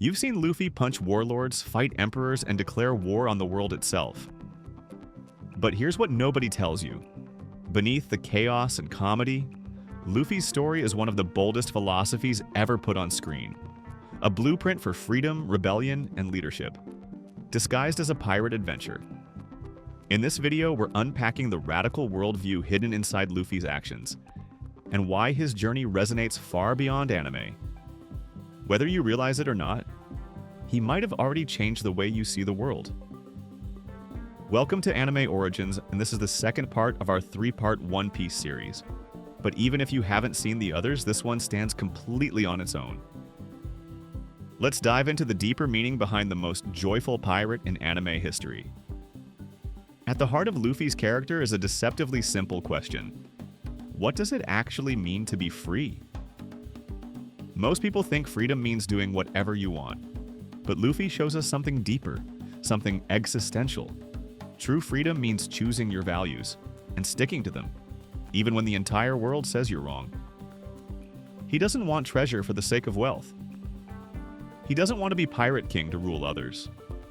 You've seen Luffy punch warlords, fight emperors, and declare war on the world itself. But here's what nobody tells you. Beneath the chaos and comedy, Luffy's story is one of the boldest philosophies ever put on screen. A blueprint for freedom, rebellion, and leadership, disguised as a pirate adventure. In this video, we're unpacking the radical worldview hidden inside Luffy's actions, and why his journey resonates far beyond anime. Whether you realize it or not, he might have already changed the way you see the world. Welcome to Anime Origins, and this is the second part of our three-part One Piece series. But even if you haven't seen the others, this one stands completely on its own. Let's dive into the deeper meaning behind the most joyful pirate in anime history. At the heart of Luffy's character is a deceptively simple question. What does it actually mean to be free? Most people think freedom means doing whatever you want. But Luffy shows us something deeper, something existential. True freedom means choosing your values and sticking to them, even when the entire world says you're wrong. He doesn't want treasure for the sake of wealth. He doesn't want to be Pirate King to rule others.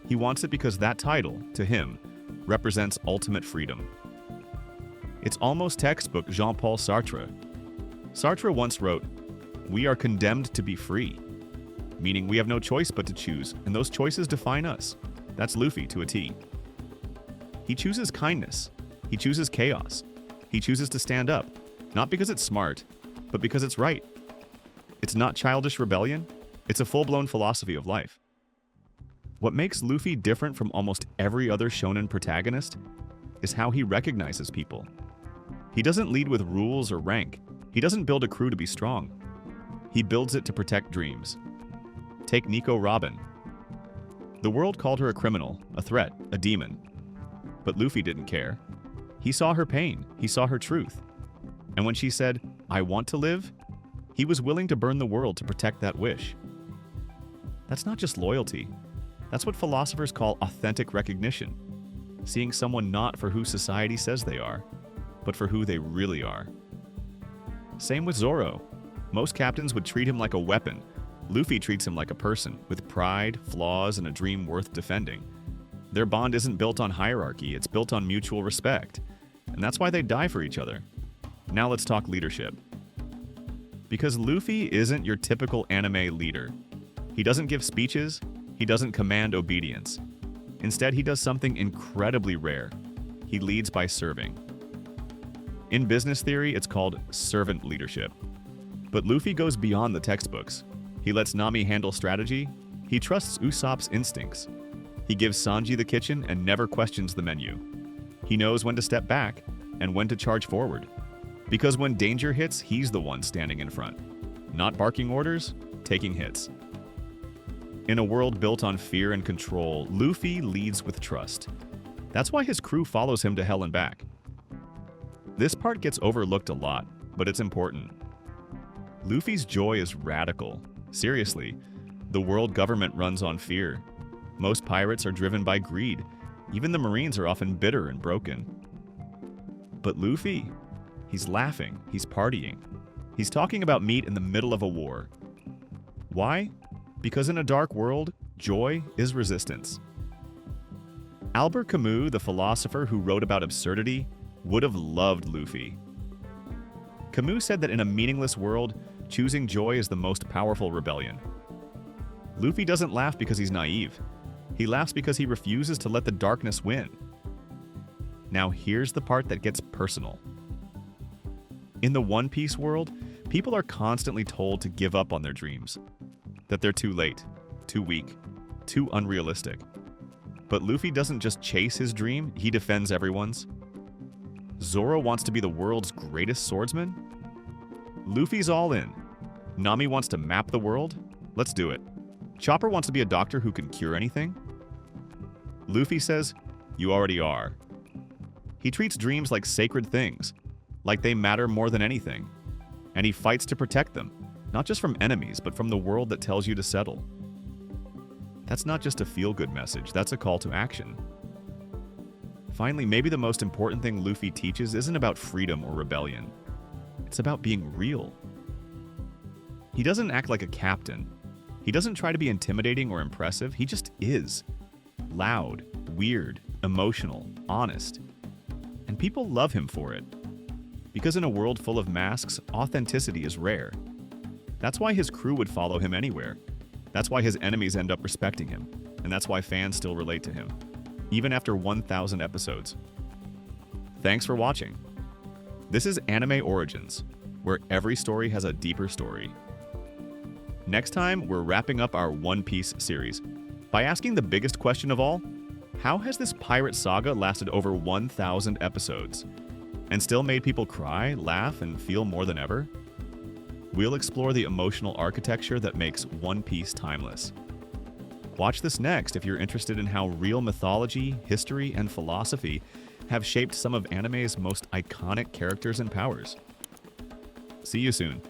He wants it because that title, to him, represents ultimate freedom. It's almost textbook Jean-Paul Sartre. Sartre once wrote, "We are condemned to be free," meaning we have no choice but to choose, and those choices define us. That's Luffy to a T. He chooses kindness. He chooses chaos. He chooses to stand up, not because it's smart, but because it's right. It's not childish rebellion. It's a full-blown philosophy of life. What makes Luffy different from almost every other shonen protagonist is how he recognizes people. He doesn't lead with rules or rank. He doesn't build a crew to be strong. He builds it to protect dreams. Take Nico Robin. The world called her a criminal, a threat, a demon. But Luffy didn't care. He saw her pain. He saw her truth. And when she said, "I want to live," he was willing to burn the world to protect that wish. That's not just loyalty. That's what philosophers call authentic recognition. Seeing someone not for who society says they are, but for who they really are. Same with Zoro. Most captains would treat him like a weapon. Luffy treats him like a person, with pride, flaws, and a dream worth defending. Their bond isn't built on hierarchy, it's built on mutual respect. And that's why they die for each other. Now let's talk leadership. Because Luffy isn't your typical anime leader. He doesn't give speeches, he doesn't command obedience. Instead, he does something incredibly rare. He leads by serving. In business theory, it's called servant leadership. But Luffy goes beyond the textbooks. He lets Nami handle strategy. He trusts Usopp's instincts. He gives Sanji the kitchen and never questions the menu. He knows when to step back and when to charge forward. Because when danger hits, he's the one standing in front. Not barking orders, taking hits. In a world built on fear and control, Luffy leads with trust. That's why his crew follows him to hell and back. This part gets overlooked a lot, but it's important. Luffy's joy is radical. Seriously, the world government runs on fear. Most pirates are driven by greed. Even the Marines are often bitter and broken. But Luffy, he's laughing, he's partying. He's talking about meat in the middle of a war. Why? Because in a dark world, joy is resistance. Albert Camus, the philosopher who wrote about absurdity, would have loved Luffy. Camus said that in a meaningless world, choosing joy is the most powerful rebellion. Luffy doesn't laugh because he's naive. He laughs because he refuses to let the darkness win. Now here's the part that gets personal. In the One Piece world, people are constantly told to give up on their dreams. That they're too late, too weak, too unrealistic. But Luffy doesn't just chase his dream, he defends everyone's. Zoro wants to be the world's greatest swordsman? Luffy's all in. Nami wants to map the world? Let's do it. Chopper wants to be a doctor who can cure anything? Luffy says, "You already are." He treats dreams like sacred things, like they matter more than anything. And he fights to protect them, not just from enemies, but from the world that tells you to settle. That's not just a feel-good message, that's a call to action. Finally, maybe the most important thing Luffy teaches isn't about freedom or rebellion. It's about being real. He doesn't act like a captain. He doesn't try to be intimidating or impressive, he just is. Loud, weird, emotional, honest. And people love him for it. Because in a world full of masks, authenticity is rare. That's why his crew would follow him anywhere. That's why his enemies end up respecting him. And that's why fans still relate to him, even after 1,000 episodes. Thanks for watching. This is Anime Origins, where every story has a deeper story. Next time, we're wrapping up our One Piece series by asking the biggest question of all: how has this pirate saga lasted over 1,000 episodes and still made people cry, laugh, and feel more than ever? We'll explore the emotional architecture that makes One Piece timeless. Watch this next if you're interested in how real mythology, history, and philosophy have shaped some of anime's most iconic characters and powers. See you soon.